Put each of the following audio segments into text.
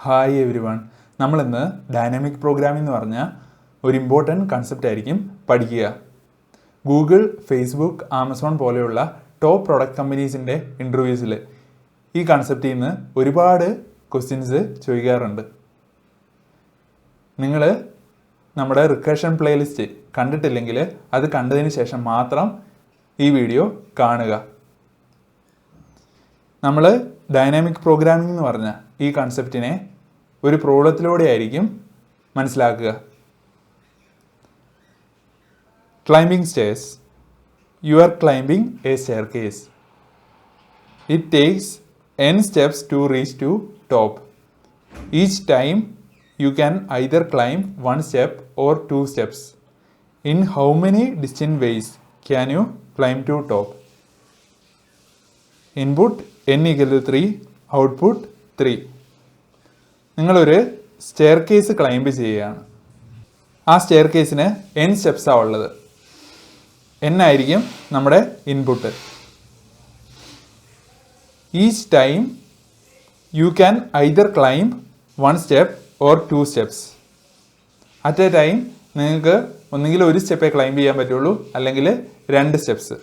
Hi every one. നമ്മളിന്ന് dynamic programming എന്ന് പറഞ്ഞ ഒരു ഇമ്പോർട്ടൻറ്റ് കൺസെപ്റ്റ് ആയിരിക്കും പഠിക്കുക. ഗൂഗിൾ, ഫേസ്ബുക്ക്, ആമസോൺ പോലെയുള്ള ടോപ്പ് പ്രൊഡക്റ്റ് കമ്പനീസിൻ്റെ ഇൻ്റർവ്യൂസിൽ ഈ കൺസെപ്റ്റിൽ നിന്ന് ഒരുപാട് ക്വസ്റ്റ്യൻസ് ചോദിക്കാറുണ്ട്. നിങ്ങൾ നമ്മുടെ റിക്കർഷൻ പ്ലേലിസ്റ്റ് കണ്ടിട്ടില്ലെങ്കിൽ അത് കണ്ടതിന് ശേഷം മാത്രം ഈ വീഡിയോ കാണുക. നമ്മൾ ഡൈനാമിക് പ്രോഗ്രാമിംഗ് എന്ന് പറഞ്ഞ ഈ കൺസെപ്റ്റിനെ ഒരു പ്രോബ്ലത്തിലൂടെ ആയിരിക്കും മനസ്സിലാക്കുക. Climbing stairs. You are climbing A staircase. It takes n steps to reach to top. Each time you can either climb one step or two steps. In how many distinct ways can you climb to top? Input n equal to 3, output 3. നിങ്ങളൊരു stair case climb ചെയ്യുകയാണ്. ആ stair കേസിന് n സ്റ്റെപ്സാണ് ഉള്ളത്. n ആയിരിക്കും നമ്മുടെ input. Each time you can either climb one step or two steps. At a time നിങ്ങൾക്ക് ഒന്നുകിൽ ഒരു സ്റ്റെപ്പേ ക്ലൈംബ് ചെയ്യാൻ പറ്റുള്ളൂ, അല്ലെങ്കിൽ രണ്ട് സ്റ്റെപ്സ്.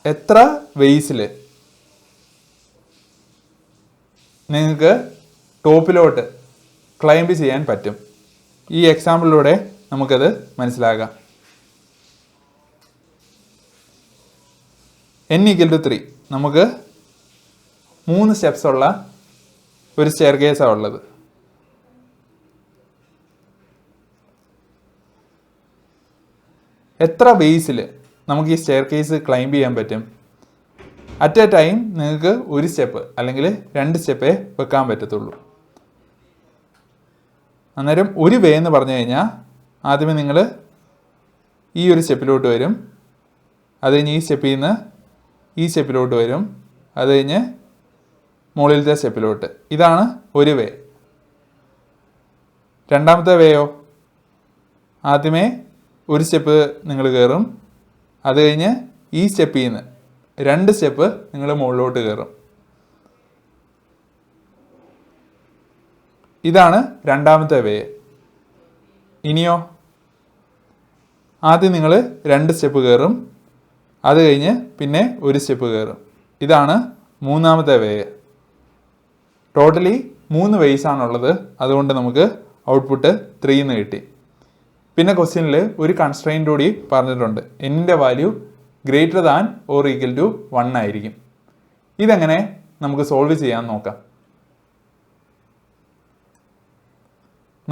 എത്ര വേസിൽ നിങ്ങൾക്ക് ടോപ്പിലോട്ട് ക്ലൈംബ് ചെയ്യാൻ പറ്റും? ഈ എക്സാമ്പിളിലൂടെ നമുക്കത് മനസ്സിലാക്കാം. n equal to 3. നമുക്ക് 3 സ്റ്റെപ്സ് ഉള്ള ഒരു സ്റ്റെയർ കേസാണ് ഉള്ളത്. എത്ര ബേസിൽ നമുക്ക് ഈ സ്റ്റെയർ കേസ് ക്ലൈംബ് ചെയ്യാൻ പറ്റും? അറ്റ് എ ടൈം നിങ്ങൾക്ക് ഒരു സ്റ്റെപ്പ് അല്ലെങ്കിൽ രണ്ട് സ്റ്റെപ്പേ വെക്കാൻ പറ്റത്തുള്ളൂ. അന്നേരം ഒരു വേ എന്ന് പറഞ്ഞു കഴിഞ്ഞാൽ ആദ്യമേ നിങ്ങൾ ഈ ഒരു സ്റ്റെപ്പിലോട്ട് വരും, അത് കഴിഞ്ഞ് ഈ സ്റ്റെപ്പിൽ നിന്ന് ഈ സ്റ്റെപ്പിലോട്ട് വരും, അത് കഴിഞ്ഞ് മുകളിലത്തെ സ്റ്റെപ്പിലോട്ട്. ഇതാണ് ഒരു വേ. രണ്ടാമത്തെ വേയോ, ആദ്യമേ ഒരു സ്റ്റെപ്പ് നിങ്ങൾ കയറും, അത് കഴിഞ്ഞ് ഈ സ്റ്റെപ്പിൽ നിന്ന് രണ്ട് സ്റ്റെപ്പ് നിങ്ങൾ മുകളിലോട്ട് കയറും. ഇതാണ് രണ്ടാമത്തെ വേ. ഇനിയോ, ആദ്യം നിങ്ങൾ രണ്ട് സ്റ്റെപ്പ് കയറും, അത് കഴിഞ്ഞ് പിന്നെ ഒരു സ്റ്റെപ്പ് കയറും. ഇതാണ് മൂന്നാമത്തെ വേ. ടോട്ടലി 3 വേസാണുള്ളത്. അതുകൊണ്ട് നമുക്ക് ഔട്ട്പുട്ട് 3 എന്ന് കിട്ടി. പിന്നെ ക്വസ്റ്റ്യനിൽ ഒരു കൺസ്ട്രെയിൻ്റ് കൂടി പറഞ്ഞിട്ടുണ്ട്. എന്നിൻ്റെ value greater than or equal to 1 ആയിരിക്കും. ഇതെങ്ങനെ നമുക്ക് സോൾവ് ചെയ്യാൻ നോക്കാം.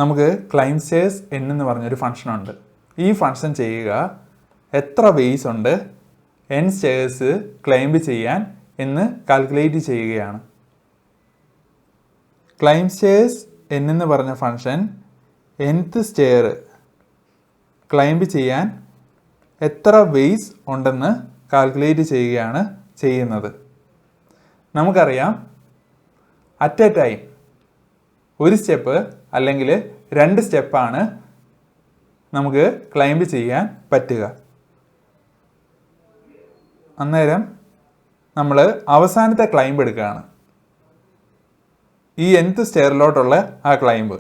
നമുക്ക് ക്ലൈം സ്റ്റെയർസ് n എന്ന് പറഞ്ഞൊരു ഫംഗ്ഷൻ ഉണ്ട്. ഈ ഫംഗ്ഷൻ ചെയ്യുക, എത്ര വേസ് ഉണ്ട് n സ്റ്റെയർസ് ക്ലൈംബ് ചെയ്യാൻ എന്ന് കാൽക്കുലേറ്റ് ചെയ്യുകയാണ്. ക്ലൈം സ്റ്റെയർസ് n എന്ന് പറഞ്ഞ ഫംഗ്ഷൻ nth സ്റ്റെയർ ക്ലൈംബ് ചെയ്യാൻ എത്ര വേസ് ഉണ്ടെന്ന് കാൽക്കുലേറ്റ് ചെയ്യുകയാണ് ചെയ്യുന്നത്. നമുക്കറിയാം, അറ്റ് എ ടൈം ഒരു സ്റ്റെപ്പ് അല്ലെങ്കിൽ രണ്ട് സ്റ്റെപ്പാണ് നമുക്ക് ക്ലൈംബ് ചെയ്യാൻ പറ്റുക. അന്നേരം നമ്മൾ അവസാനത്തെ ക്ലൈംബ് എടുക്കുകയാണ്, ഈ nth സ്റ്റെയറിലോട്ടുള്ള ആ ക്ലൈംബ്.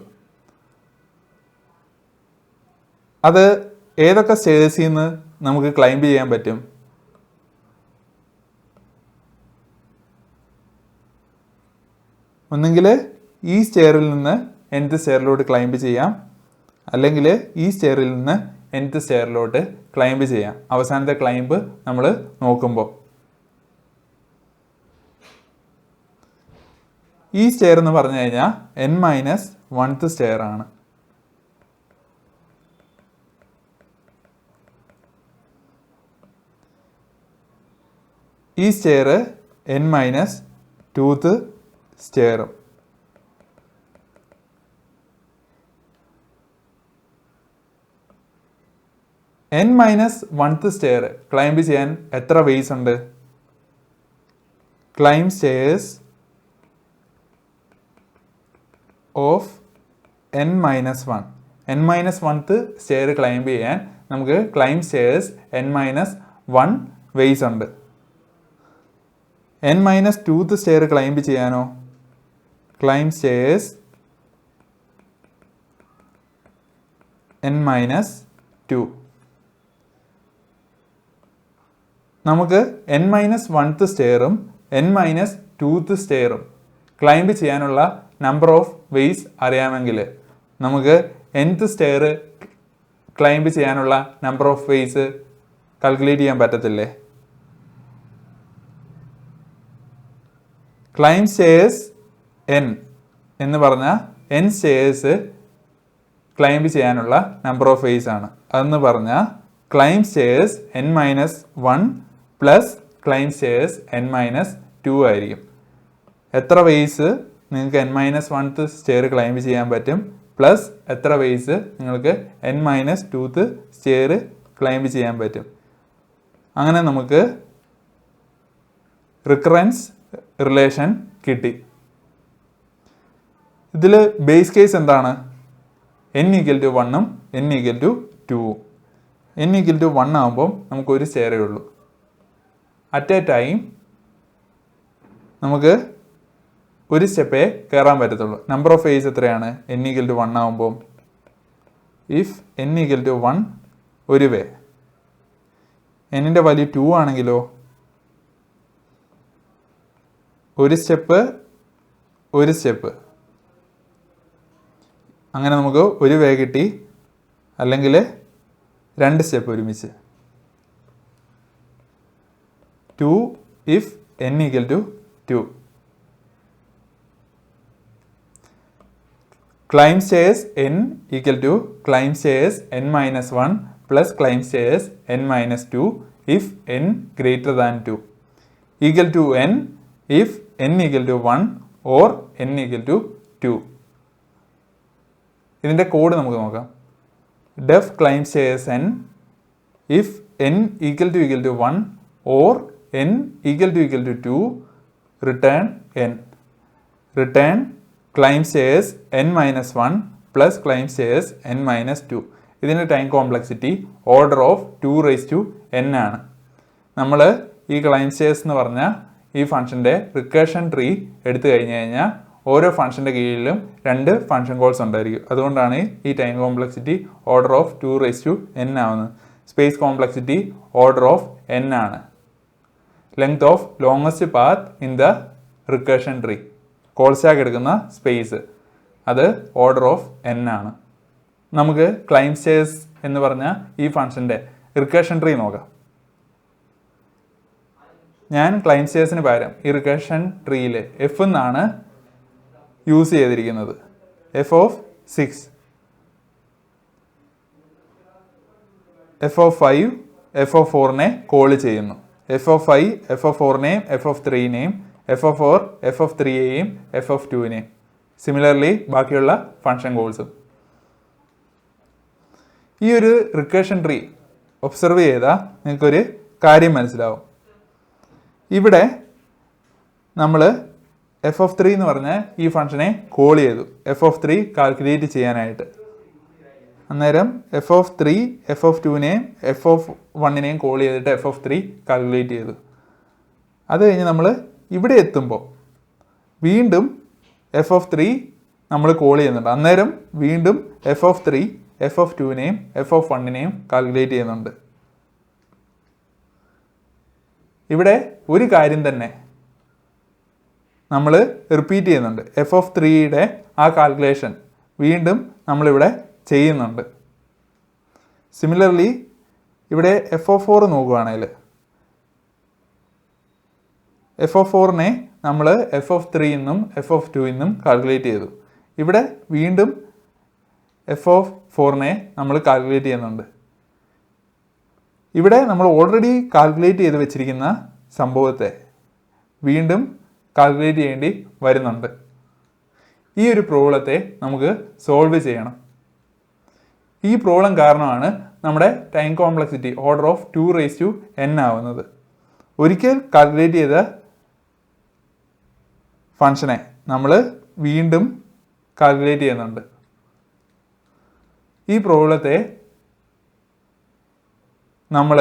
അത് ഏതൊക്കെ സ്റ്റെയർസിൽ നിന്ന് നമുക്ക് ക്ലൈംബ് ചെയ്യാൻ പറ്റും? ഒന്നുകിൽ ഈ സ്റ്റെയറിൽ നിന്ന് nth സ്റ്റെയറിലോട്ട് ക്ലൈംബ് ചെയ്യാം, അല്ലെങ്കിൽ ഈ സ്റ്റെയറിൽ നിന്ന് nth സ്റ്റെയറിലോട്ട് ക്ലൈംബ് ചെയ്യാം. അവസാനത്തെ ക്ലൈംബ് നമ്മൾ നോക്കുമ്പോൾ ഈ സ്റ്റെയർ എന്ന് പറഞ്ഞു കഴിഞ്ഞാൽ n-1th സ്റ്റെയർ ആണ്. ഈ stair n-2th സ്റ്റെയറും. n-1th stair climb ചെയ്യാൻ എത്ര വേസ് ഉണ്ട്? Climb stairs of n-1. n-1th stair climb ചെയ്യാൻ നമുക്ക് ക്ലൈം സ്റ്റെയർസ് n-1 വേസ് ഉണ്ട്. n minus 2th stair climb ചെയ്യാനോ? Climb stairs n minus 2. നമുക്ക് n മൈനസ് 1th സ്റ്റെയറും n മൈനസ് 2th സ്റ്റെയറും ക്ലൈംബ് ചെയ്യാനുള്ള നമ്പർ ഓഫ് വേസ് അറിയാമെങ്കിൽ നമുക്ക് nth സ്റ്റെയർ ക്ലൈംബ് ചെയ്യാനുള്ള നമ്പർ ഓഫ് വേസ് കാൽക്കുലേറ്റ് ചെയ്യാൻ പറ്റത്തില്ലേ? ക്ലൈംബ് സ്റ്റെയർസ് n എന്ന് പറഞ്ഞാൽ n സ്റ്റെയർസ് ക്ലൈംബ് ചെയ്യാനുള്ള നമ്പർ ഓഫ് വേസ് ആണ്. അതെന്ന് പറഞ്ഞാൽ climb stairs n minus 1 plus climb stairs n minus 2 ആയിരിക്കും. എത്ര വേസ് നിങ്ങൾക്ക് n minus 1th stair climb ചെയ്യാൻ പറ്റും പ്ലസ് എത്ര വേസ് നിങ്ങൾക്ക് n minus 2th stair climb ചെയ്യാൻ പറ്റും. അങ്ങനെ നമുക്ക് റിക്കറൻസ് റിലേഷൻ കിട്ടി. ഇതിൽ ബേസ് കേസ് എന്താണ്? n ഈക്വൽ ടു 1ഉം n ഈക്വൽ ടു 2ഉം. n ഈക്വൽ ടു 1 ആകുമ്പോൾ നമുക്ക് ഒരു സ്റ്റെയറേ ഉള്ളൂ. അറ്റ് എ ടൈം നമുക്ക് ഒരു സ്റ്റെപ്പേ കയറാൻ പറ്റത്തുള്ളൂ. നമ്പർ ഓഫ് വേസ് എത്രയാണ്? n ഈക്വൽ ടു 1 ആകുമ്പോൾ ഇഫ് n ഈക്വൽ ടു 1 ഒരു വേ, എന്നിൻ്റെ വാല്യൂ 2 ആണെങ്കിലോ ഒരു സ്റ്റെപ്പ് ഒരു സ്റ്റെപ്പ്, അങ്ങനെ നമുക്ക് ഒരു വേ കിട്ടി, അല്ലെങ്കിൽ രണ്ട് സ്റ്റെപ്പ് ഒരുമിച്ച്. 2 if n equal to 2. Climb stairs n equal to climb stairs n minus 1 plus climb stairs n minus 2 if n greater than 2 equal to n if n equal to 1 or n equal to 2. ഇതിൻ്റെ code നമുക്ക് നോക്കാം. Def climb stairs n if n equal to 1 or n equal to 2 return n. Return climb stairs n minus 1 plus climb stairs n minus 2. ഇതിൻ്റെ time complexity order of 2n ആണ്. നമ്മൾ ഈ climb stairs എന്ന് പറഞ്ഞാൽ ഈ ഫംഗ്ഷൻ്റെ recursion tree എടുത്തു കഴിഞ്ഞ് കഴിഞ്ഞാൽ ഓരോ ഫംഗ്ഷൻ്റെ കീഴിലും രണ്ട് ഫംഗ്ഷൻ കോൾസ് ഉണ്ടായിരിക്കും. അതുകൊണ്ടാണ് ഈ time complexity order of 2n ആവുന്നത്. Space complexity order of n ആണ്. Length of longest path in the recursion tree, call stack എടുക്കുന്ന സ്പേസ്, അത് ഓർഡർ ഓഫ് n ആണ്. നമുക്ക് ക്ലൈംബ് സ്റ്റെയർസ് എന്ന് പറഞ്ഞ ഈ ഫംഗ്ഷൻ്റെ റിക്കർഷൻ ട്രീ നോക്കാം. ഞാൻ ക്ലൈംബ് സ്റ്റെയർസിന് പകരം ഈ റിക്കർഷൻ ട്രീയിൽ f എന്നാണ് യൂസ് ചെയ്തിരിക്കുന്നത്. f of 6, f of 5, f of 4നെ കോൾ ചെയ്യുന്നു. f ഓഫ് 5 f ഓഫ് 4നെയും f ഓഫ് 3നെയും, f ഓഫ് 4 f ഓഫ് 3യെയും f ഓഫ് 2നെയും. സിമിലർലി ബാക്കിയുള്ള ഫംഗ്ഷൻ കോൾസും. ഈ ഒരു റിക്കർഷൻ ട്രീ ഒബ്സർവ് ചെയ്താൽ നിങ്ങൾക്കൊരു കാര്യം മനസ്സിലാവും. ഇവിടെ നമ്മൾ f ഓഫ് 3 എന്ന് പറഞ്ഞ ഈ ഫംഗ്ഷനെ കോൾ ചെയ്തു f ഓഫ് 3 കാൽക്കുലേറ്റ് ചെയ്യാനായിട്ട്. അന്നേരം f ഓഫ് 3 f ഓഫ് 2നെയും f ഓഫ് 1നെയും കോൾ ചെയ്തിട്ട് f ഓഫ് 3 കാൽക്കുലേറ്റ് ചെയ്തു. അത് കഴിഞ്ഞ് നമ്മൾ ഇവിടെ എത്തുമ്പോൾ വീണ്ടും f ഓഫ് 3 നമ്മൾ കോൾ ചെയ്യുന്നുണ്ട്. അന്നേരം വീണ്ടും f ഓഫ് 3 f ഓഫ് 2നെയും f ഓഫ് 1നെയും കാൽക്കുലേറ്റ് ചെയ്യുന്നുണ്ട്. ഇവിടെ ഒരു കാര്യം തന്നെ നമ്മൾ റിപ്പീറ്റ് ചെയ്യുന്നുണ്ട്. f ഓഫ് 3യുടെ ആ കാൽക്കുലേഷൻ വീണ്ടും നമ്മളിവിടെ ചെയ്യുന്നുണ്ട്. സിമിലർലി ഇവിടെ f ഓഫ് 4 നോക്കുകയാണെങ്കിൽ f ഓഫ് 4നെ നമ്മൾ f ഓഫ് 3 എന്നും f ഓഫ് 2 എന്നും കാൽക്കുലേറ്റ് ചെയ്തു. ഇവിടെ വീണ്ടും f ഓഫ് 4നെ നമ്മൾ കാൽക്കുലേറ്റ് ചെയ്യുന്നുണ്ട്. ഇവിടെ നമ്മൾ ഓൾറെഡി കാൽക്കുലേറ്റ് ചെയ്ത് വെച്ചിരിക്കുന്ന സംഭവത്തെ വീണ്ടും കാൽക്കുലേറ്റ് ചെയ്യേണ്ടി വരുന്നുണ്ട്. ഈ ഒരു പ്രോബ്ലത്തെ നമുക്ക് സോൾവ് ചെയ്യണം. ഈ പ്രോബ്ലം കാരണമാണ് നമ്മുടെ time complexity order of 2n ആവുന്നത്. ഒരിക്കൽ കാൽക്കുലേറ്റ് ചെയ്ത ഫംഗ്ഷനെ നമ്മൾ വീണ്ടും കാൽക്കുലേറ്റ് ചെയ്യുന്നുണ്ട്. ഈ പ്രോബ്ലത്തെ നമ്മൾ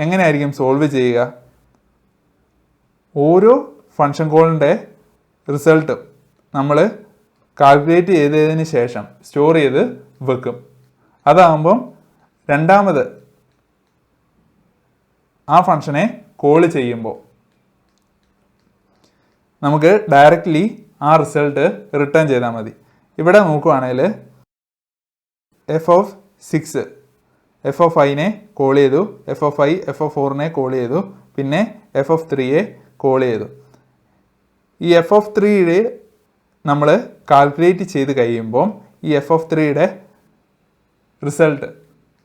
എങ്ങനെയായിരിക്കും സോൾവ് ചെയ്യുക? ഓരോ ഫംഗ്ഷൻ കോളിൻ്റെ റിസൾട്ടും നമ്മൾ കാൽക്കുലേറ്റ് ചെയ്തതിന് ശേഷം സ്റ്റോർ ചെയ്ത് വെക്കും. അതാകുമ്പം രണ്ടാമത് ആ ഫംഗ്ഷനെ കോൾ ചെയ്യുമ്പോൾ നമുക്ക് ഡയറക്റ്റ്ലി ആ റിസൾട്ട് റിട്ടേൺ ചെയ്താൽ മതി. ഇവിടെ നോക്കുകയാണെങ്കിൽ f(6) f(i)നെ കോൾ ചെയ്തു, f(i) f(4)നെ കോൾ ചെയ്തു, പിന്നെ f(3)യെ കോൾ ചെയ്തു. ഈ f(3) നമ്മൾ കാൽക്കുലേറ്റ് ചെയ്ത് കഴിയുമ്പോൾ ഈ f(3)യുടെ റിസൾട്ട്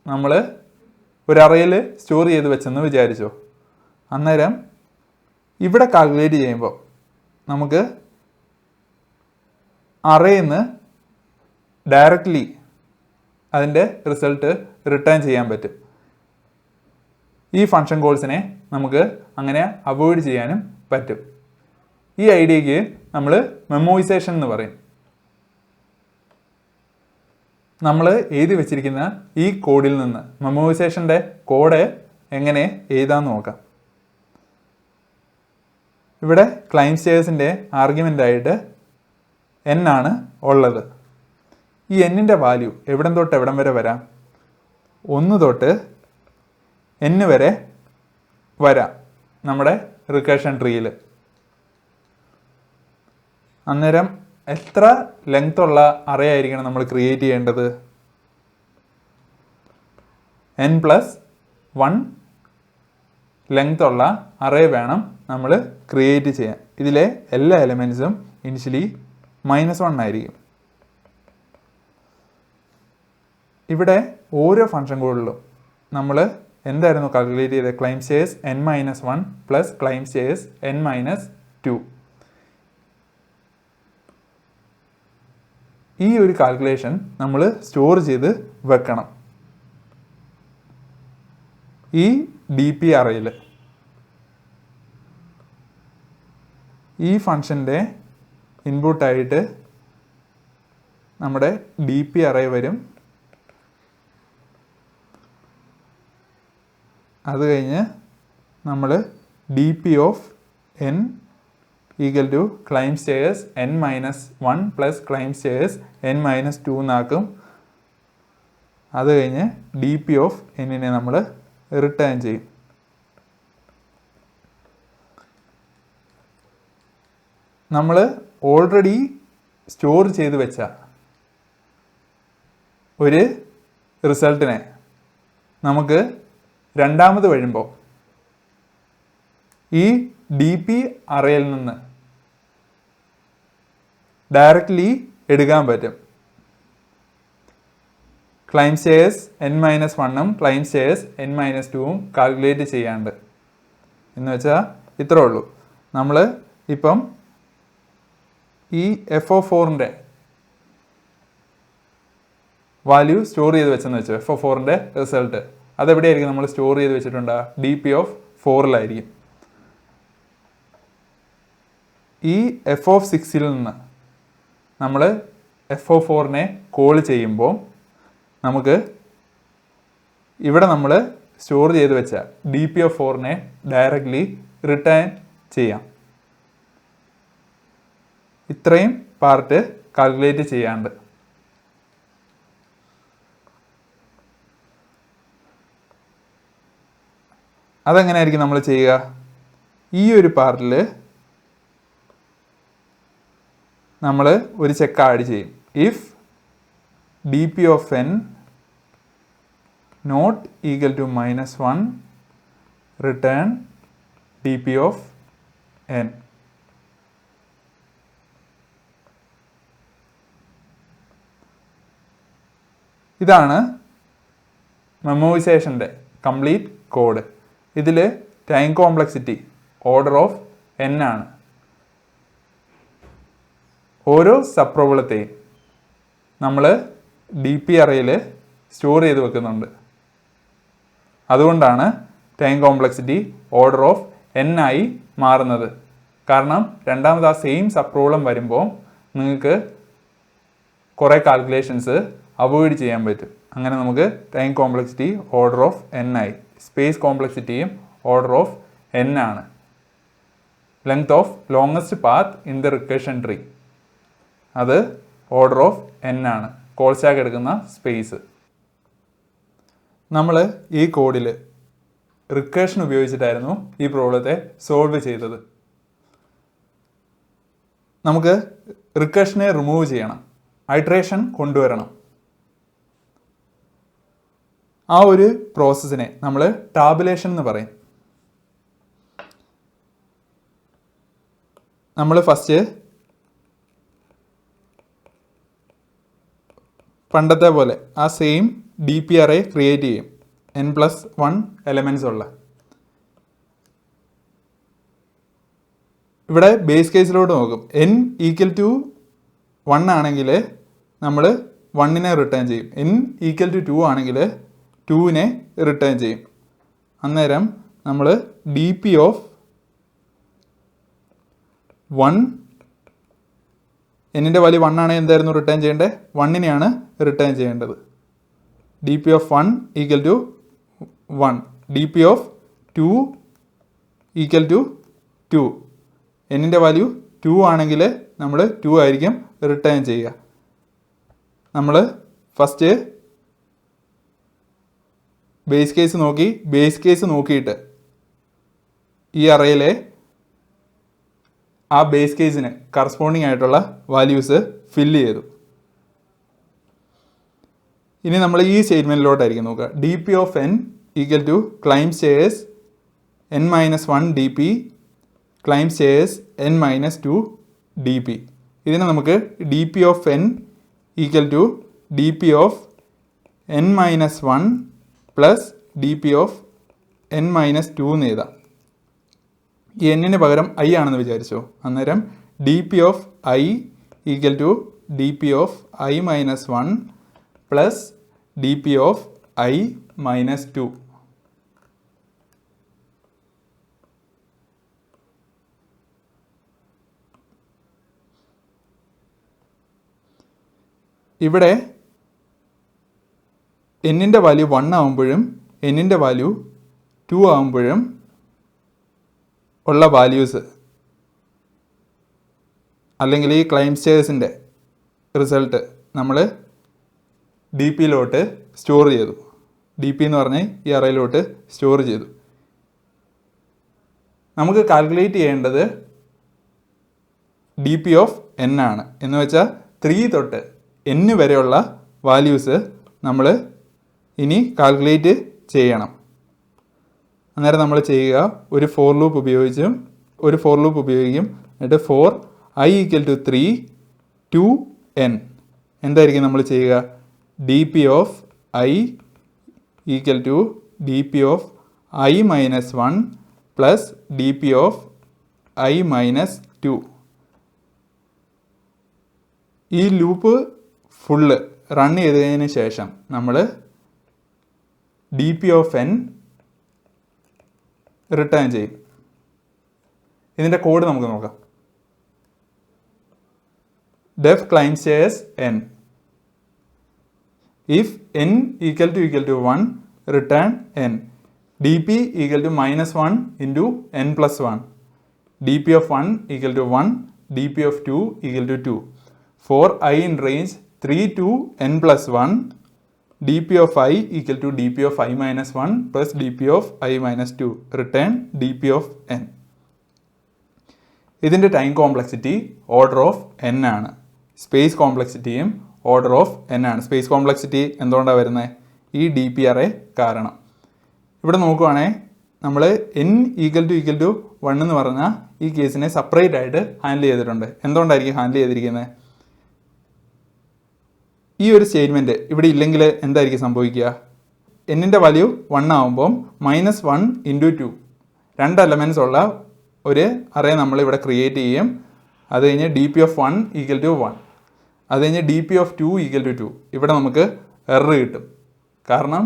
നമ്മൾ ഒരു അറയിൽ സ്റ്റോർ ചെയ്ത് വെച്ചെന്ന് വിചാരിച്ചോ. അന്നേരം ഇവിടെ കാൽക്കുലേറ്റ് ചെയ്യുമ്പോൾ നമുക്ക് അറയിൽ നിന്ന് ഡയറക്റ്റ്ലി അതിൻ്റെ റിസൾട്ട് റിട്ടേൺ ചെയ്യാൻ പറ്റും. ഈ ഫംഗ്ഷൻ കോൾസിനെ നമുക്ക് അങ്ങനെ അവോയ്ഡ് ചെയ്യാനും പറ്റും. ഈ ഐഡിയയ്ക്ക് നമ്മൾ മെമ്മോയിസേഷൻ എന്ന് പറയും. നമ്മൾ എഴുതി വെച്ചിരിക്കുന്ന ഈ കോഡിൽ നിന്ന് മെമ്മോയിസേഷൻ്റെ കോഡ് എങ്ങനെ എഴുതാമെന്ന് നോക്കാം. ഇവിടെ ക്ലൈം സ്റ്റേഴ്സിൻ്റെ ആർഗ്യുമെൻ്റായിട്ട് n ആണ് ഉള്ളത്. ഈ n-ൻ്റെ വാല്യൂ എവിടം തൊട്ട് എവിടം വരെ വരാം? 1 തൊട്ട് n വരെ വരാം നമ്മുടെ റിക്കർഷൻ ട്രീയിൽ. അന്നേരം എത്ര ലെങ്ത് ഉള്ള അറേ ആയിരിക്കണം നമ്മൾ ക്രിയേറ്റ് ചെയ്യേണ്ടത്? n+1 ലെങ്ത് ഉള്ള അറേ വേണം നമ്മൾ ക്രിയേറ്റ് ചെയ്യാൻ. ഇതിലെ എല്ലാ എലമെൻസും ഇനിഷ്യലി -1 ആയിരിക്കും. ഇവിടെ ഓരോ ഫംഗ്ഷൻ കോഡിലും നമ്മൾ എന്തായിരുന്നു കാൽക്കുലേറ്റ് ചെയ്തത്? Climb stairs n-1 plus climb stairs n-2. ഈ ഒരു കാൽക്കുലേഷൻ നമ്മൾ സ്റ്റോർ ചെയ്ത് വെക്കണം ഈ DP അറയിൽ. ഈ ഫംഗ്ഷൻ്റെ ഇൻപുട്ടായിട്ട് നമ്മുടെ DP അറേ വരും. അത് കഴിഞ്ഞ് നമ്മൾ DP of n equal to climb stairs n-1 plus climb stairs n-2 എന്നാക്കും. അത് കഴിഞ്ഞ് DP ഓഫ് n-നെ നമ്മൾ റിട്ടേൺ ചെയ്യും. നമ്മൾ ഓൾറെഡി സ്റ്റോർ ചെയ്ത് വെച്ച ഒരു റിസൾട്ടിനെ നമുക്ക് രണ്ടാമത് വരുമ്പോൾ ഈ DP അറയിൽ നിന്ന് ഡയറക്റ്റ്ലി എടുക്കാൻ പറ്റും. ക്ലൈം സ്റ്റേഴ്സ് n-1ഉം ക്ലൈം സ്റ്റേഴ്സ് n-2ഉം കാൽക്കുലേറ്റ് ചെയ്യാണ്ട് എന്ന് വെച്ചാൽ ഇത്രേ ഉള്ളൂ. നമ്മൾ ഇപ്പം ഈ f(4)ൻ്റെ വാല്യൂ സ്റ്റോർ ചെയ്ത് വെച്ചെന്ന് വെച്ചു. f(4)ൻ്റെ റിസൾട്ട് അതെവിടെയായിരിക്കും നമ്മൾ സ്റ്റോർ ചെയ്ത് വെച്ചിട്ടുണ്ട്? DP ഓഫ് 4-ലായിരിക്കും. ഈ f(6)ൽ നിന്ന് നമ്മൾ f(4)നെ കോൾ ചെയ്യുമ്പോൾ നമുക്ക് ഇവിടെ നമ്മൾ സ്റ്റോർ ചെയ്ത് വെച്ച DP ഓഫ് 4-നെ ഡയറക്റ്റ്ലി റിട്ടേൺ ചെയ്യാം. ഇത്രയും പാർട്ട് കാൽക്കുലേറ്റ് ചെയ്യാണ്ട്. അതെങ്ങനെയായിരിക്കും നമ്മൾ ചെയ്യുക? ഈ ഒരു പാർട്ടിൽ നമ്മൾ ഒരു ചെക്ക് ആഡ് ചെയ്യും. If DP of n not equal to -1 return DP of n. ഇതാണ് മെമ്മോയിസേഷൻ്റെ കംപ്ലീറ്റ് കോഡ്. ഇതിൽ time complexity order of n ആണ്. ഓരോ സബ് പ്രോബ്ലത്തെയും നമ്മൾ DP അറയിൽ സ്റ്റോർ ചെയ്ത് വെക്കുന്നുണ്ട്. അതുകൊണ്ടാണ് time complexity order of n ആയി മാറുന്നത്. കാരണം രണ്ടാമത് ആ സെയിം സബ് പ്രോബ്ലം വരുമ്പോൾ നിങ്ങൾക്ക് കുറേ കാൽക്കുലേഷൻസ് അവോയ്ഡ് ചെയ്യാൻ പറ്റും. അങ്ങനെ നമുക്ക് time complexity order of n ആയി. സ്പേസ് കോംപ്ലക്സിറ്റിയും ഓർഡർ ഓഫ് n ആണ്. Length of longest path in the recursion tree. അത് ഓർഡർ ഓഫ് n ആണ്, കോൾ സ്റ്റാക്ക് എടുക്കുന്ന സ്പേസ്. നമ്മൾ ഈ കോഡിൽ റിക്കർഷൻ ഉപയോഗിച്ചിട്ടായിരുന്നു ഈ പ്രോബ്ലത്തെ സോൾവ് ചെയ്തത്. നമുക്ക് റിക്കർഷനെ റിമൂവ് ചെയ്യണം, ഐട്രേഷൻ കൊണ്ടുവരണം. ആ ഒരു പ്രോസസ്സിനെ നമ്മൾ ടാബുലേഷൻ എന്ന് പറയും. നമ്മൾ ഫസ്റ്റ് പണ്ടത്തെ പോലെ ആ സെയിം DP array ക്രിയേറ്റ് ചെയ്യും, n+1 എലമെൻറ്റ്സ് ഉള്ള. ഇവിടെ ബേസ് കേസിലോട്ട് നോക്കും. n = 1 ആണെങ്കിൽ നമ്മൾ 1നെ റിട്ടേൺ ചെയ്യും. n = 2 ആണെങ്കിൽ 2നെ റിട്ടേൺ ചെയ്യും. അന്നേരം നമ്മൾ DP ഓഫ് 1, എന്നിൻ്റെ വാല്യൂ 1 ആണെങ്കിൽ എന്തായിരുന്നു റിട്ടേൺ ചെയ്യേണ്ടത്? 1നെയാണ് റിട്ടേൺ ചെയ്യേണ്ടത്. DP of 1 = 1. DP of 2 = 2. എന്നിൻ്റെ വാല്യൂ 2 ആണെങ്കിൽ നമ്മൾ 2 ആയിരിക്കും റിട്ടേൺ ചെയ്യുക. നമ്മൾ ഫസ്റ്റ് ബേസ് കേസ് നോക്കി, ബേസ് കേസ് നോക്കിയിട്ട് ഈ അറയിലെ ആ ബേസ് കേസിന് കറസ്പോണ്ടിങ് ആയിട്ടുള്ള വാല്യൂസ് ഫില്ല് ചെയ്തു. ഇനി നമ്മൾ ഈ സ്റ്റേറ്റ്മെൻറ്റിലോട്ടായിരിക്കും നോക്കുക. DP of n = climb stairs n-1 DP climb stairs n-2 DP. ഇതിനെ നമുക്ക് DP of n = DP of n-1 plus DP of n-2 എന്ന് എഴുതാം. ഈ എന്നിന് പകരം i ആണെന്ന് വിചാരിച്ചോ. അന്നേരം DP of i = DP of i-1 plus DP of i-2. ഇവിടെ എന്നിൻ്റെ വാല്യൂ 1 ആകുമ്പോഴും എന്നിൻ്റെ വാല്യൂ 2 ആകുമ്പോഴും ഉള്ള വാല്യൂസ്, അല്ലെങ്കിൽ ഈ ക്ലൈംബ് സ്റ്റെയർസിൻ്റെ റിസൾട്ട് നമ്മൾ DPയിലോട്ട് സ്റ്റോർ ചെയ്തു. DP എന്ന് പറഞ്ഞാൽ ഈ അറയിലോട്ട് സ്റ്റോർ ചെയ്തു. നമുക്ക് കാൽക്കുലേറ്റ് ചെയ്യേണ്ടത് DP ഓഫ് n ആണ്. എന്ന് വെച്ചാൽ 3 തൊട്ട് n വരെയുള്ള വാല്യൂസ് നമ്മൾ ഇനി കാൽക്കുലേറ്റ് ചെയ്യണം. അന്നേരം നമ്മൾ ചെയ്യുക, ഒരു ഫോർ ലൂപ്പ് ഉപയോഗിക്കും. എന്നിട്ട് for i = 3 to n എന്തായിരിക്കും നമ്മൾ ചെയ്യുക? DP of i = DP of i-1 plus DP of i-2. ഈ ലൂപ്പ് ഫുള്ള് റൺ ചെയ്തതിന് ശേഷം നമ്മൾ DP ഓഫ് n റിട്ടേൺ ചെയ്യും. ഇതിൻ്റെ കോഡ് നമുക്ക് നോക്കാം. def climb stairs n. if n = 1, return n. DP = -1 into n+1. DP of 1 = 1. DP of 2 = 2. For I in range 3 to n+1, DP of I = DP of i-1 plus DP of i-2. Return DP of n. ഇതിൻ്റെ time complexity order of n ആണ്. Space കോംപ്ലക്സിറ്റിയും order of n ആണ്. Space complexity എന്തുകൊണ്ടാണ് വരുന്നത്? ഈ DP array കാരണം. ഇവിടെ നോക്കുവാണെങ്കിൽ നമ്മൾ n = 1 എന്ന് പറഞ്ഞാൽ ഈ കേസിനെ സെപ്പറേറ്റ് ആയിട്ട് ഹാൻഡിൽ ചെയ്തിട്ടുണ്ട്. എന്തുകൊണ്ടായിരിക്കും ഹാൻഡിൽ ചെയ്തിരിക്കുന്നത്? ഈ ഒരു സ്റ്റേറ്റ്മെൻറ്റ് ഇവിടെ ഇല്ലെങ്കിൽ എന്തായിരിക്കും സംഭവിക്കുക? എന്നിൻ്റെ വാല്യൂ 1 ആകുമ്പം -1 × 2 2 എലമെൻറ്റ്സ് ഉള്ള ഒരു അറേ നമ്മൾ ഇവിടെ ക്രിയേറ്റ് ചെയ്യും. അത് കഴിഞ്ഞ് DP of 1 = 1. അത് കഴിഞ്ഞ് DP of 2 = 2. ഇവിടെ നമുക്ക് എറർ കിട്ടും. കാരണം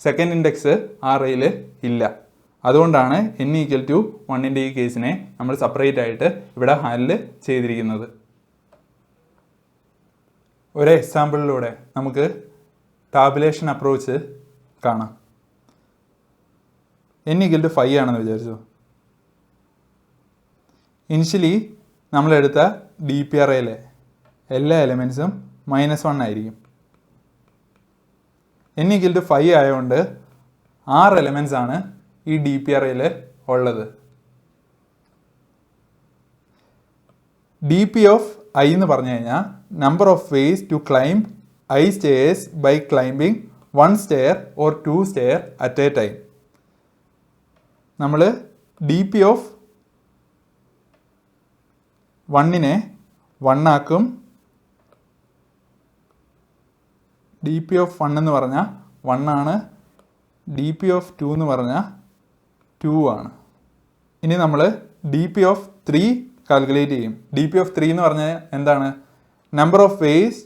സെക്കൻഡ് ഇൻഡെക്സ് ആ അറേയിൽ ഇല്ല. അതുകൊണ്ടാണ് n = 1ൻ്റെ ഈ കേസിനെ നമ്മൾ സെപ്പറേറ്റ് ആയിട്ട് ഇവിടെ ഹാൻഡിൽ ചെയ്തിരിക്കുന്നത്. ഒരു എക്സാമ്പിളിലൂടെ നമുക്ക് ടാബുലേഷൻ അപ്രോച്ച് കാണാം. n = 5 ആണെന്ന് വിചാരിച്ചു. ഇനിഷ്യലി നമ്മളെടുത്ത ഡി പി അറയിലെ എല്ലാ എലമെൻസും -1 ആയിരിക്കും. n = 5 ആയതുകൊണ്ട് 6 എലമെൻസ് ആണ് ഈ ഡി പി അറയിൽ ഉള്ളത്. ഡി പി ഓഫ് ഐ എന്ന് പറഞ്ഞു കഴിഞ്ഞാൽ number of ways to climb i stairs by climbing 1 stair or 2 stair at a time. നമ്മൾ ഡി പി ഓഫ് 1നെ 1 ആക്കും. ഡി പി ഓഫ് 1 എന്ന് പറഞ്ഞാൽ 1 ആണ്. ഡി പി ഓഫ് 2 എന്ന് പറഞ്ഞാൽ 2 ആണ്. ഇനി നമ്മൾ ഡി പി ഓഫ് 3 കാൽക്കുലേറ്റ് ചെയ്യും. ഡി പി ഓഫ് 3 എന്ന് പറഞ്ഞാൽ എന്താണ്? Number of ways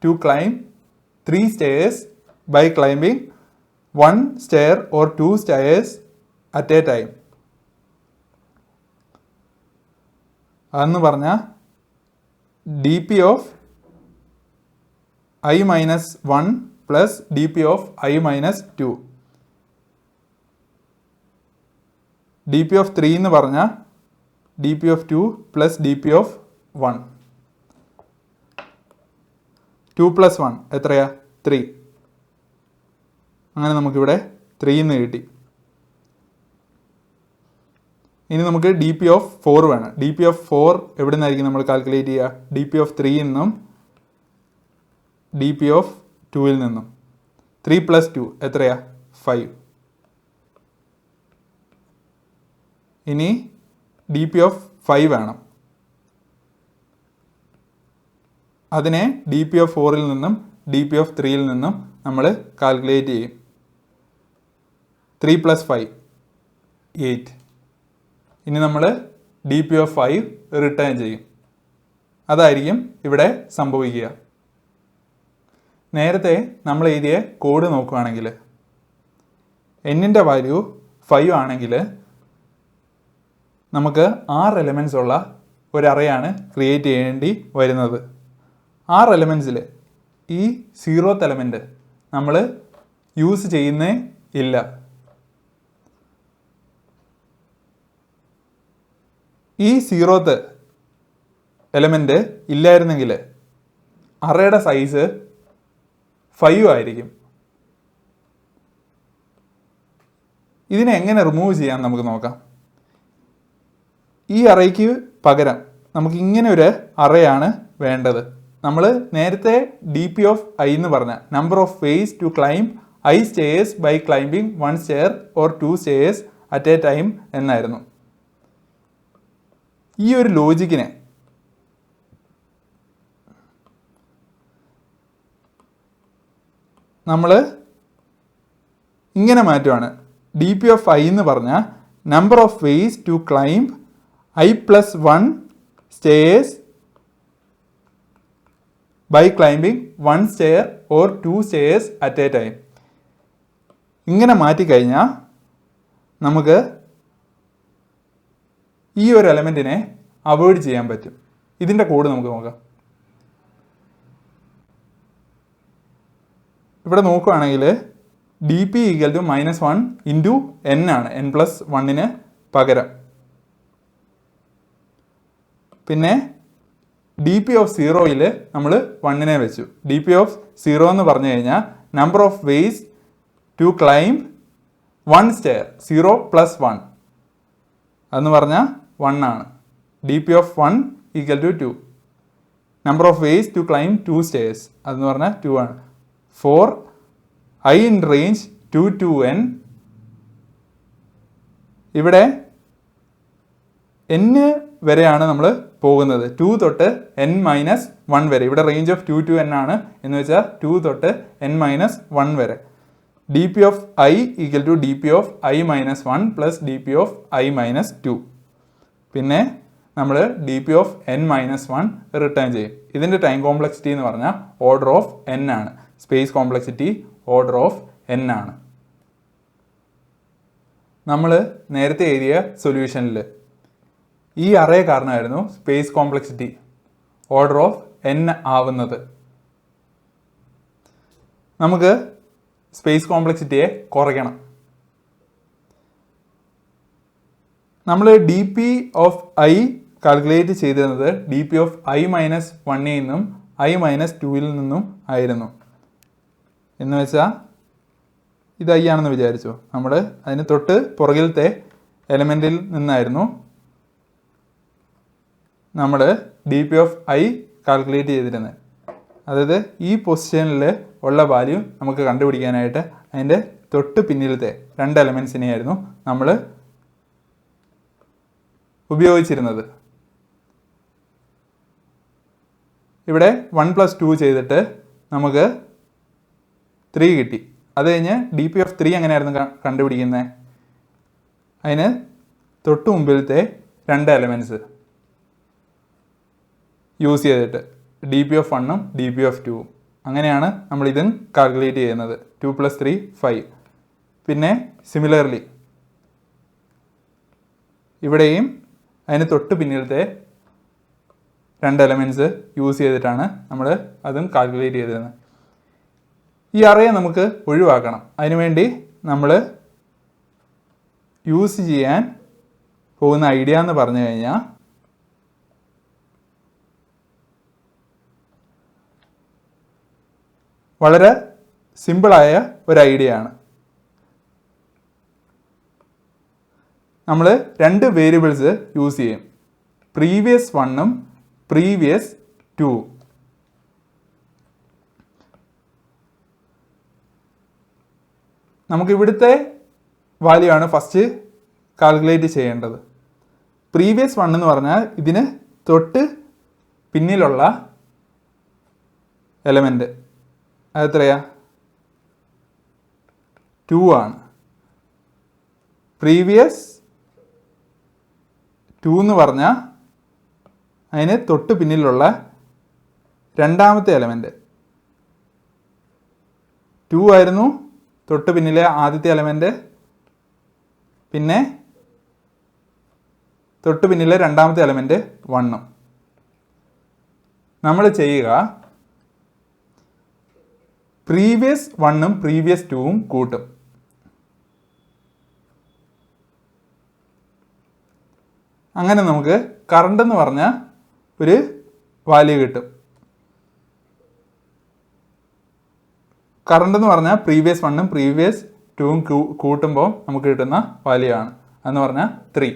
to climb 3 stairs by climbing 1 stair or 2 stairs at a time. അതെന്ന് പറഞ്ഞാൽ D P of i-1 plus D P of i-2. D P of 3 എന്ന് പറഞ്ഞാൽ D P of 2 plus D P of 1. 2 + 1 എത്രയാ? 3. അങ്ങനെ നമുക്കിവിടെ 3 എന്ന് കിട്ടി. ഇനി നമുക്ക് ഡി പി ഓഫ് 4 വേണം. ഡി പി ഓഫ് 4 എവിടെ നിന്നായിരിക്കും നമ്മൾ കാൽക്കുലേറ്റ് ചെയ്യുക? ഡി പി ഓഫ് 3 നിന്നും ഡി പി ഓഫ് 2 നിന്നും. 3 + 2 എത്രയാ? 5. ഇനി ഡി പി ഓഫ് 5 വേണം. അതിനെ ഡി പി ഓഫ് 4 നിന്നും ഡി പി ഓഫ് 3 നിന്നും നമ്മൾ കാൽക്കുലേറ്റ് ചെയ്യും. 3 + 5 8. ഇനി നമ്മൾ ഡി പി ഓഫ് 5 റിട്ടേൺ ചെയ്യും. അതായിരിക്കും ഇവിടെ സംഭവിക്കുക. നേരത്തെ നമ്മൾ എഴുതിയ കോഡ് നോക്കുകയാണെങ്കിൽ എന്നിൻ്റെ വാല്യൂ 5 ആണെങ്കിൽ നമുക്ക് 6 എലമെൻസ് ഉള്ള ഒരു അറയാണ് ക്രിയേറ്റ് ചെയ്യേണ്ടി വരുന്നത്. 6 എലമെൻസിൽ ഈ 0th എലമെൻറ്റ് നമ്മൾ യൂസ് ചെയ്യുന്നേ ഇല്ല. ഈ 0th എലമെൻറ്റ് ഇല്ലായിരുന്നെങ്കിൽ അറയുടെ സൈസ് 5 ആയിരിക്കും. ഇതിനെ എങ്ങനെ റിമൂവ് ചെയ്യാൻ നമുക്ക് നോക്കാം. ഈ അറയ്ക്ക് പകരം നമുക്ക് ഇങ്ങനെ ഒരു അറയാണ് വേണ്ടത്. നമ്മൾ നേരത്തെ ഡി പി ഓഫ് ഐ എന്ന് പറഞ്ഞ number of ways to climb i stairs by climbing 1 stair or 2 stairs at a time എന്നായിരുന്നു. ഈ ഒരു ലോജിക്കിനെ നമ്മൾ ഇങ്ങനെ മാറ്റുവാണ്. ഡി പി ഓഫ് ഐ എന്ന് പറഞ്ഞാൽ number of ways to climb i+1 stairs by climbing 1 stair or 2 stairs at a time. ഇങ്ങനെ മാറ്റിക്കഴിഞ്ഞാൽ നമുക്ക് ഈ ഒരു എലമെൻറ്റിനെ അവോയ്ഡ് ചെയ്യാൻ പറ്റും. ഇതിൻ്റെ കോഡ് നമുക്ക് നോക്കാം. ഇവിടെ നോക്കുകയാണെങ്കിൽ ഡി പി = -1 ഇൻറ്റു n ആണ്. n+1 പകരം. പിന്നെ ഡി പി ഓഫ് 0യിൽ നമ്മൾ 1നെ വെച്ചു. ഡി പി ഓഫ് 0 എന്ന് പറഞ്ഞു കഴിഞ്ഞാൽ number of ways to climb 1 stair 0 + 1 എന്ന് പറഞ്ഞാൽ 1 ആണ്. D P of 1 = 2. Number of ways to climb 2 stairs അതെന്ന് പറഞ്ഞാൽ 2 ആണ്. 4 i in range 2 to n. ഇവിടെ n വരെയാണ് നമ്മൾ പോകുന്നത്. 2 തൊട്ട് n-1 വരെ. ഇവിടെ റേഞ്ച് ഓഫ് 2 to n ആണ് എന്ന് വെച്ചാൽ 2 തൊട്ട് n-1 വരെ. D P of I = D P of i-1 plus D P of i-2. പിന്നെ നമ്മൾ D P of n-1 return ചെയ്യും. ഇതിൻ്റെ ടൈം കോംപ്ലക്സിറ്റി എന്ന് പറഞ്ഞാൽ ഓർഡർ ഓഫ് n ആണ്. Space complexity order of n ആണ്. നമ്മൾ നേരത്തെ എഴുതിയ സൊല്യൂഷനിൽ ഈ അറേ കാരണമായിരുന്നു space complexity order of n ആവുന്നത്. നമുക്ക് സ്പേസ് കോംപ്ലക്സിറ്റിയെ കുറയ്ക്കണം. നമ്മൾ D P of I calculate ചെയ്തിരുന്നത് D P of I minus വണ്ണിൽ നിന്നും ഐ മൈനസ് ടുവിൽ നിന്നും ആയിരുന്നു. എന്ന് വെച്ചാൽ ഇത് ഐ ആണെന്ന് വിചാരിച്ചു. നമ്മൾ അതിന് തൊട്ട് പുറകിലത്തെ എലമെൻറ്റിൽ നിന്നായിരുന്നു നമ്മൾ D P of I calculate ചെയ്തിരുന്നത്. അതായത് ഈ പൊസിഷനിൽ ഉള്ള വാല്യൂ നമുക്ക് കണ്ടുപിടിക്കാനായിട്ട് അതിൻ്റെ തൊട്ട് പിന്നിലത്തെ 2 എലമെൻസിനെയായിരുന്നു നമ്മൾ ഉപയോഗിച്ചിരുന്നത്. ഇവിടെ 1+2 ചെയ്തിട്ട് നമുക്ക് 3 കിട്ടി. അത് കഴിഞ്ഞ് ഡി പി ഓഫ് 3 എങ്ങനെയായിരുന്നു കണ്ടുപിടിക്കുന്നത്? അതിന് തൊട്ട് മുമ്പിലത്തെ 2 എലമെൻറ്റ്സ് യൂസ് ചെയ്തിട്ട് ഡി പി ഓഫ് 1ഉം ഡി പി ഓഫ് 2ഉം അങ്ങനെയാണ് നമ്മൾ ഇതും കാൽക്കുലേറ്റ് ചെയ്യുന്നത്. 2 + 3 5. പിന്നെ സിമിലർലി ഇവിടെയും അതിന് തൊട്ട് പിന്നിലത്തെ 2 എലമെൻറ്റ്സ് യൂസ് ചെയ്തിട്ടാണ് നമ്മൾ അതും കാൽക്കുലേറ്റ് ചെയ്തിരുന്നത്. ഈ അറയെ നമുക്ക് ഒഴിവാക്കണം. അതിനുവേണ്ടി നമ്മൾ യൂസ് ചെയ്യാൻ പോകുന്ന ഐഡിയ എന്ന് പറഞ്ഞു കഴിഞ്ഞാൽ വളരെ സിമ്പിളായ ഒരു ഐഡിയ ആണ്. നമ്മൾ 2 വേരിയബിൾസ് യൂസ് ചെയ്യും. പ്രീവിയസ് 1ഉം പ്രീവിയസ് 2. നമുക്ക് ഇവിടുത്തെ വാല്യൂ ആണ് ഫസ്റ്റ് കാൽക്കുലേറ്റ് ചെയ്യേണ്ടത്. പ്രീവിയസ് 1 എന്ന് പറഞ്ഞാൽ ഇതിന് തൊട്ട് പിന്നിലുള്ള എലമെൻറ്റ് അതെത്രയാ? 2 ആണ്. പ്രീവിയസ് 2 എന്ന് പറഞ്ഞാൽ അതിന് തൊട്ട് പിന്നിലുള്ള രണ്ടാമത്തെ എലമെൻറ്റ് 2 ആയിരുന്നു തൊട്ട് പിന്നിലെ ആദ്യത്തെ എലമെൻറ്റ്. പിന്നെ തൊട്ട് പിന്നിലെ രണ്ടാമത്തെ എലമെൻറ്റ് 1ഉം. നമ്മൾ ചെയ്യുക പ്രീവിയസ് 1ഉം പ്രീവിയസ് 2ഉം കൂട്ടും. അങ്ങനെ നമുക്ക് കറണ്ട് എന്ന് പറഞ്ഞ ഒരു വാല്യൂ കിട്ടും. കറണ്ട് എന്ന് പറഞ്ഞാൽ പ്രീവിയസ് 1ഉം പ്രീവിയസ് 2ഉം കൂട്ടുമ്പോൾ നമുക്ക് കിട്ടുന്ന വാല്യൂ ആണ്. എന്ന് പറഞ്ഞാൽ 3.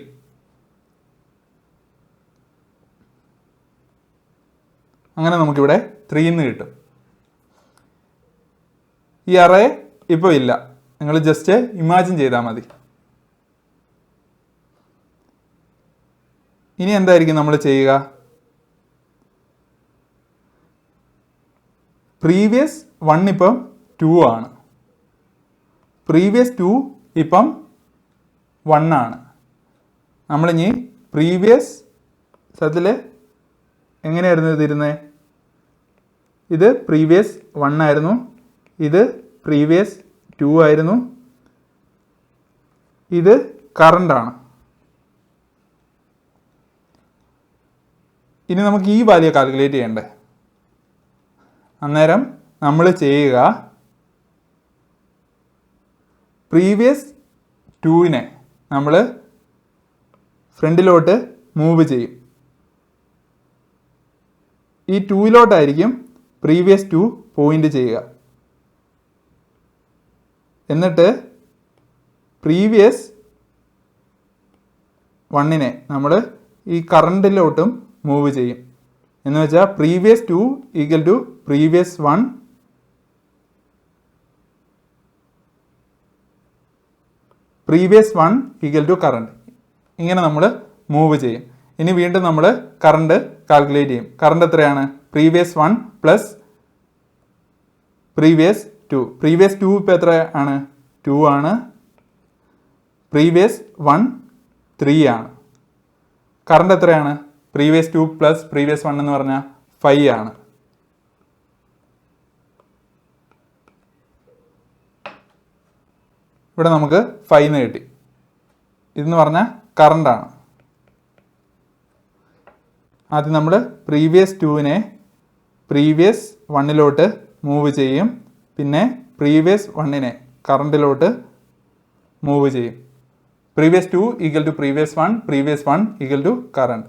അങ്ങനെ നമുക്കിവിടെ 3 എന്ന് കിട്ടും. ഈ അറേ ഇപ്പോൾ ഇല്ല, നിങ്ങൾ ജസ്റ്റ് ഇമാജിൻ ചെയ്താൽ മതി. ഇനി എന്തായിരിക്കും നമ്മൾ ചെയ്യുക? പ്രീവിയസ് 1 ഇപ്പം 2 ആണ്, പ്രീവിയസ് 2 ഇപ്പം 1 ആണ്. നമ്മളിനി പ്രീവിയസ് സത്യത്തിൽ എങ്ങനെയായിരുന്നു ഇതിരുന്നത്? ഇത് പ്രീവിയസ് 1 ആയിരുന്നു, ഇത് പ്രീവിയസ് 2 ആയിരുന്നു, ഇത് കറണ്ടാണ്. ഇനി നമുക്ക് ഈ വാല്യൂ കാൽക്കുലേറ്റ് ചെയ്യണ്ടേ. അന്നേരം നമ്മൾ ചെയ്യുക പ്രീവിയസ് 2നെ നമ്മൾ ഫ്രണ്ടിലോട്ട് മൂവ് ചെയ്യും. ഈ 2ലോട്ടായിരിക്കും പ്രീവിയസ് 2 പോയിന്റ് ചെയ്യുക. എന്നിട്ട് പ്രീവിയസ് 1നെ നമ്മൾ ഈ കറണ്ടിലോട്ടും മൂവ് ചെയ്യും. എന്ന് വെച്ചാൽ previous 2 equal to previous 1 previous 1 equal to current. ഇങ്ങനെ നമ്മൾ മൂവ് ചെയ്യും. ഇനി വീണ്ടും നമ്മൾ കറണ്ട് കാൽക്കുലേറ്റ് ചെയ്യും. കറണ്ട് എത്രയാണ്? Previous 1 plus previous 2. പ്രീവിയസ് 2 ഇപ്പോൾ എത്ര ആണ്? 2 ആണ്. പ്രീവിയസ് 1 3 ആണ്. കറണ്ട് എത്രയാണ്? പ്രീവിയസ് 2 പ്ലസ് പ്രീവിയസ് 1 എന്ന് പറഞ്ഞാൽ 5 ആണ്. ഇവിടെ നമുക്ക് 5 എന്ന് കിട്ടി. ഇതെന്ന് പറഞ്ഞാൽ കറണ്ടാണ്. ആദ്യം നമ്മൾ പ്രീവിയസ് 2നെ പ്രീവിയസ് 1ലോട്ട് മൂവ് ചെയ്യും. പിന്നെ പ്രീവിയസ് 1നെ കറണ്ടിലോട്ട് മൂവ് ചെയ്യും. Previous 2 equal to previous 1, previous 1 equal to current.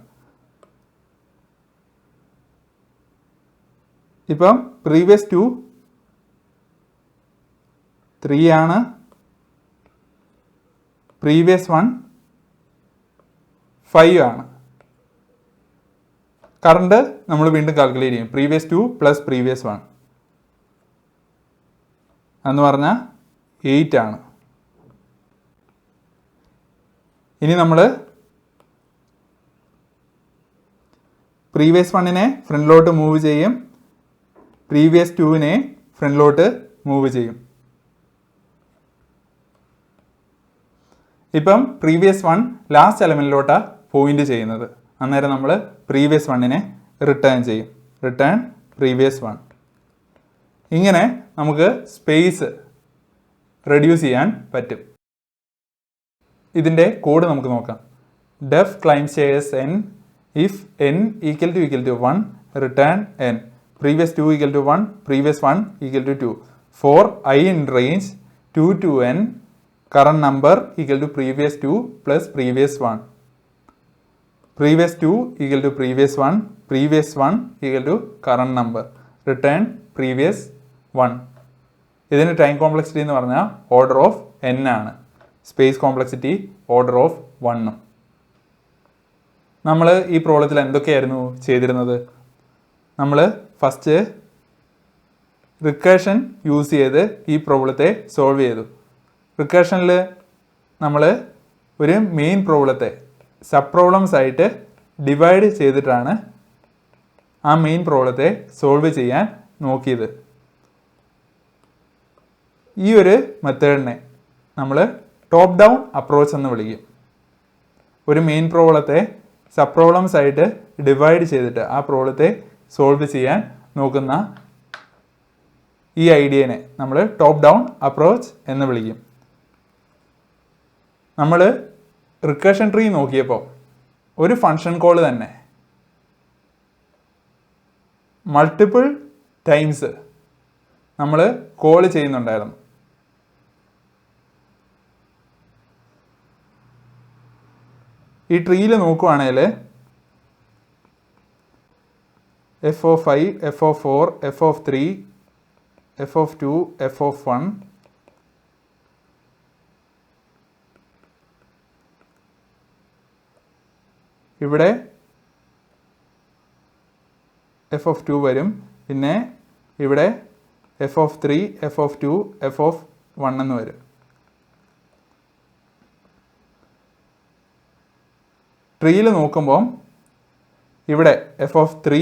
ഇപ്പം പ്രീവിയസ് ടു 3 ആണ്, പ്രീവിയസ് 1 5 ആണ്. കറണ്ട് നമ്മൾ വീണ്ടും കാൽക്കുലേറ്റ് ചെയ്യും. പ്രീവിയസ് 2 പ്ലസ് പ്രീവിയസ് 1 എന്ന് പറഞ്ഞാൽ 8 ആണ്. ഇനി നമ്മൾ പ്രീവിയസ് 1നെ ഫ്രണ്ടിലോട്ട് മൂവ് ചെയ്യും, പ്രീവിയസ് 2നെ ഫ്രണ്ടിലോട്ട് മൂവ് ചെയ്യും. ഇപ്പം പ്രീവിയസ് 1 ലാസ്റ്റ് എലമെൻറ്റിലോട്ടാണ് പോയിന്റ് ചെയ്യുന്നത്. അന്നേരം നമ്മൾ പ്രീവിയസ് 1നെ റിട്ടേൺ ചെയ്യും. Return previous 1. ഇങ്ങനെ നമുക്ക് സ്പേസ് റെഡ്യൂസ് ചെയ്യാൻ പറ്റും. ഇതിൻ്റെ കോഡ് നമുക്ക് നോക്കാം. def climb stairs n if n equal to 1 return n, previous 2 equal to 1, previous 1 equal to 2. For I in range 2 to n, current number equal to previous 2 plus previous 1. Previous 2 equal to previous 1, previous 1 equal to current number. Return previous 1. ഇതിന് time complexity എന്ന് പറഞ്ഞാൽ order of n ആണ്. Space complexity order of 1. നമ്മൾ ഈ പ്രോബ്ലത്തിൽ എന്തൊക്കെയായിരുന്നു ചെയ്തിരുന്നത്? നമ്മൾ first recursion use ചെയ്ത് ഈ പ്രോബ്ലത്തെ സോൾവ് ചെയ്തു. റിക്കേഷനിൽ നമ്മൾ ഒരു മെയിൻ പ്രോബ്ലത്തെ സബ് പ്രോബ്ലംസ് ആയിട്ട് ഡിവൈഡ് ചെയ്തിട്ടാണ് ആ മെയിൻ പ്രോബ്ലത്തെ സോൾവ് ചെയ്യാൻ നോക്കിയത്. ഈ ഒരു മെത്തേഡിനെ നമ്മൾ ടോപ്പ് ഡൗൺ അപ്രോച്ച് എന്ന് വിളിക്കും. ഒരു മെയിൻ പ്രോബ്ലത്തെ സബ് പ്രോബ്ലംസ് ആയിട്ട് ഡിവൈഡ് ചെയ്തിട്ട് ആ പ്രോബ്ലത്തെ സോൾവ് ചെയ്യാൻ നോക്കുന്ന ഈ ഐഡിയനെ നമ്മൾ ടോപ്പ് ഡൗൺ അപ്രോച്ച് എന്ന് വിളിക്കും. നമ്മൾ റിക്കേഷൻ ട്രീ നോക്കിയപ്പോൾ ഒരു ഫങ്ഷൻ കോൾ തന്നെ മൾട്ടിപ്പിൾ ടൈംസ് നമ്മൾ കോൾ ചെയ്യുന്നുണ്ടായിരുന്നു. ഈ ട്രീയിൽ നോക്കുവാണെങ്കിൽ F of 5, F of 4, F of 3, F of 2, F of 1, ഇവിടെ എഫ് ഓഫ് 2 വരും, പിന്നെ ഇവിടെ F of 3, F of 2, F of 1 എന്ന് വരും. ട്രീയിൽ നോക്കുമ്പോൾ ഇവിടെ എഫ് ഓഫ് 3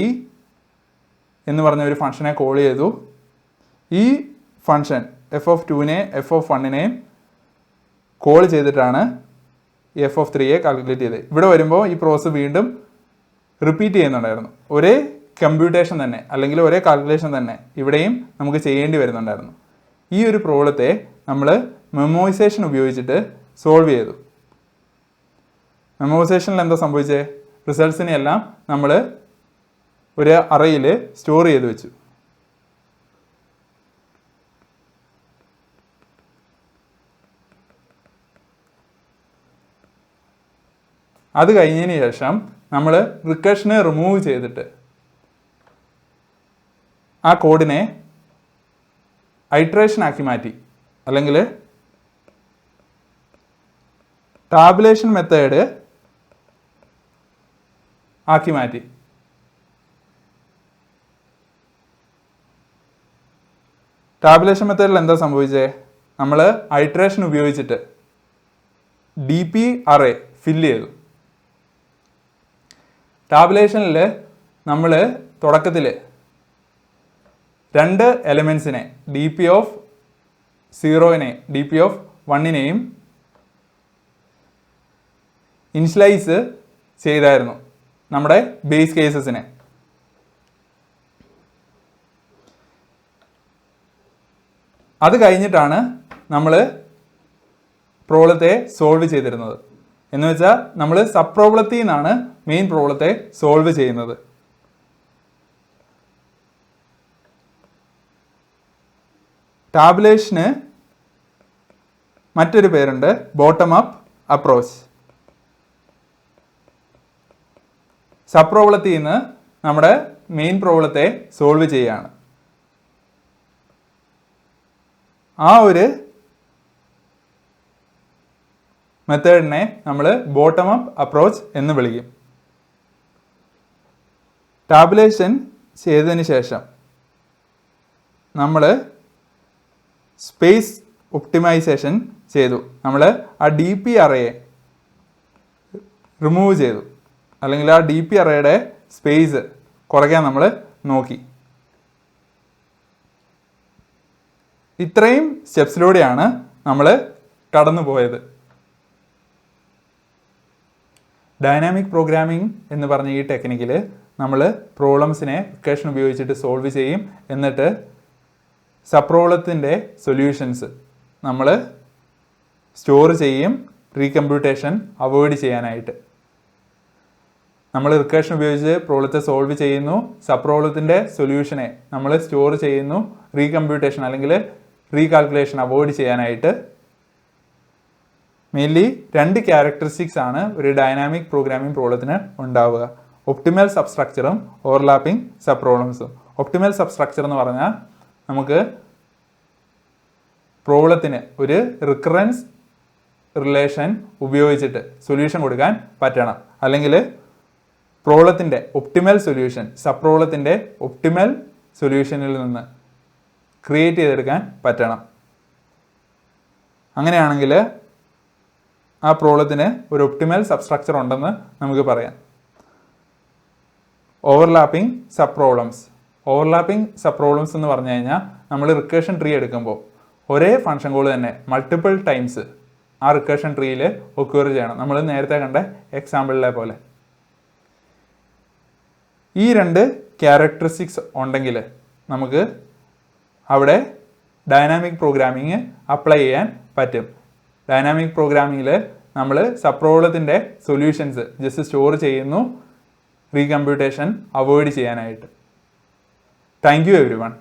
എന്ന് പറഞ്ഞ ഒരു ഫംഗ്ഷനെ കോൾ ചെയ്തു. ഈ ഫംഗ്ഷൻ എഫ് ഓഫ് 2നെ എഫ് ഓഫ് 1നെയും കോൾ ചെയ്തിട്ടാണ് എഫ് ഓഫ് 3യെ കാൽക്കുലേറ്റ് ചെയ്തത്. ഇവിടെ വരുമ്പോൾ ഈ പ്രോസസ്സ് വീണ്ടും റിപ്പീറ്റ് ചെയ്യുന്നുണ്ടായിരുന്നു. ഒരേ കമ്പ്യൂട്ടേഷൻ തന്നെ അല്ലെങ്കിൽ ഒരേ കാൽക്കുലേഷൻ തന്നെ ഇവിടെയും നമുക്ക് ചെയ്യേണ്ടി വരുന്നുണ്ടായിരുന്നു. ഈ ഒരു പ്രോബ്ലത്തെ നമ്മൾ മെമ്മോയിസേഷൻ ഉപയോഗിച്ചിട്ട് സോൾവ് ചെയ്തു. മെമ്മോയിസേഷനിൽ എന്താ സംഭവിച്ചത്? റിസൾട്ട്സിനെ എല്ലാം നമ്മൾ ഒരു അറയിൽ സ്റ്റോർ ചെയ്ത് വെച്ചു. അത് കഴിഞ്ഞതിന് ശേഷം നമ്മൾ റിക്കർഷനെ റിമൂവ് ചെയ്തിട്ട് ആ കോഡിനെ ഐട്രേഷൻ ആക്കി മാറ്റി, അല്ലെങ്കിൽ ടാബുലേഷൻ മെത്തേഡ് ആക്കി മാറ്റി. ടാബുലേഷൻ മെത്തേഡിൽ എന്താ സംഭവിച്ചത്? നമ്മൾ ഐട്രേഷൻ ഉപയോഗിച്ചിട്ട് ഡി പി അറേ ഫില്ല് ചെയ്തു. ടാബുലേഷനിൽ നമ്മൾ തുടക്കത്തിൽ 2 എലമെൻസിനെ ഡി പി ഓഫ് 0നെയും ഡി പി ഓഫ് 1നെയും ഇനിഷ്യലൈസ് ചെയ്തായിരുന്നു നമ്മുടെ ബേസ് കേസസിനെ. അത് കഴിഞ്ഞിട്ടാണ് നമ്മൾ പ്രോബ്ലത്തെ സോൾവ് ചെയ്തിരുന്നത്. എന്ന് വെച്ചാൽ നമ്മൾ സബ് പ്രോബ്ലത്തിൽ നിന്നാണ് മെയിൻ പ്രോബ്ലത്തെ സോൾവ് ചെയ്യുന്നത്. ടാബുലേഷന് മറ്റൊരു പേരുണ്ട്, ബോട്ടം അപ്പ് അപ്രോച്ച്. സബ് പ്രോബ്ലത്തിൽ നിന്ന് നമ്മുടെ മെയിൻ പ്രോബ്ലത്തെ സോൾവ് ചെയ്യുകയാണ്. ആ ഒരു മെത്തേഡിനെ നമ്മൾ ബോട്ടം അപ്പ് അപ്രോച്ച് എന്ന് വിളിക്കും. ടാബുലേഷൻ ചെയ്തതിന് ശേഷം നമ്മൾ സ്പേസ് ഒപ്റ്റിമൈസേഷൻ ചെയ്തു. നമ്മൾ ആ ഡി പി അറേയെ റിമൂവ് ചെയ്തു, അല്ലെങ്കിൽ ആ ഡി പി അറേയുടെ സ്പേസ് കുറയ്ക്കാൻ നമ്മൾ നോക്കി. ഇത്രയും സ്റ്റെപ്സിലൂടെയാണ് നമ്മൾ കടന്നു പോയത്. ഡൈനാമിക് പ്രോഗ്രാമിംഗ് എന്ന് പറഞ്ഞ ഈ ടെക്നിക്കിൽ നമ്മൾ പ്രോബ്ലംസിനെ റിക്കർഷൻ ഉപയോഗിച്ചിട്ട് സോൾവ് ചെയ്യും. എന്നിട്ട് സബ് പ്രോബ്ലത്തിൻ്റെ സൊല്യൂഷൻസ് നമ്മൾ സ്റ്റോർ ചെയ്യും, റീകമ്പ്യൂട്ടേഷൻ അവോയ്ഡ് ചെയ്യാനായിട്ട്. നമ്മൾ റിക്കർഷൻ ഉപയോഗിച്ച് പ്രോബ്ലത്തെ സോൾവ് ചെയ്യുന്നു, സബ് പ്രോബ്ലത്തിൻ്റെ സൊല്യൂഷനെ നമ്മൾ സ്റ്റോർ ചെയ്യുന്നു, റീകമ്പ്യൂട്ടേഷൻ അല്ലെങ്കിൽ റീകാൽക്കുലേഷൻ അവോയ്ഡ് ചെയ്യാനായിട്ട്. മെയിൻലി 2 ക്യാരക്ടറിസ്റ്റിക്സ് ആണ് ഒരു ഡൈനാമിക് പ്രോഗ്രാമിംഗ് പ്രോബ്ലത്തിന് ഉണ്ടാവുക. ഒപ്റ്റിമൽ സബ്സ്ട്രക്ചറും ഓവർലാപ്പിംഗ് സബ് പ്രോബ്ലംസും. ഒപ്റ്റിമൽ സബ്സ്ട്രക്ചർ എന്ന് പറഞ്ഞാൽ നമുക്ക് പ്രോബ്ലത്തിന് ഒരു റിക്കറൻസ് റിലേഷൻ ഉപയോഗിച്ചിട്ട് സൊല്യൂഷൻ കൊടുക്കാൻ പറ്റണം. അല്ലെങ്കിൽ പ്രോബ്ലത്തിൻ്റെ ഒപ്റ്റിമൽ സൊല്യൂഷൻ സബ് പ്രോബ്ലത്തിൻ്റെ ഒപ്റ്റിമൽ സൊല്യൂഷനിൽ നിന്ന് ക്രിയേറ്റ് ചെയ്തെടുക്കാൻ പറ്റണം. അങ്ങനെയാണെങ്കിൽ ആ പ്രോബ്ലത്തിന് ഒരു ഒപ്റ്റിമൽ സബ്സ്ട്രക്ചർ ഉണ്ടെന്ന് നമുക്ക് പറയാം. Overlapping sub problems. Overlapping sub problems എന്ന് പറഞ്ഞു കഴിഞ്ഞാൽ നമ്മൾ റിക്കർഷൻ ട്രീ എടുക്കുമ്പോൾ ഒരേ ഫംഗ്ഷൻ കോൾ തന്നെ മൾട്ടിപ്പിൾ ടൈംസ് ആ റിക്കർഷൻ ട്രീയിൽ ഒക്യൂർ ചെയ്യണം. നമ്മൾ നേരത്തെ കണ്ട എക്സാമ്പിളിലെ പോലെ. ഈ 2 ക്യാരക്ടറിസ്റ്റിക്സ് ഉണ്ടെങ്കിൽ നമുക്ക് അവിടെ ഡൈനാമിക് പ്രോഗ്രാമിംഗ് അപ്ലൈ ചെയ്യാൻ പറ്റും. ഡൈനാമിക് പ്രോഗ്രാമിങ്ങിൽ നമ്മൾ സബ് പ്രോബ്ലത്തിൻ്റെ സൊല്യൂഷൻസ് ജസ്റ്റ് സ്റ്റോർ ചെയ്യുന്നു, റീകമ്പ്യൂട്ടേഷൻ അവോയ്ഡ് ചെയ്യാനായിട്ട്. Thank you everyone.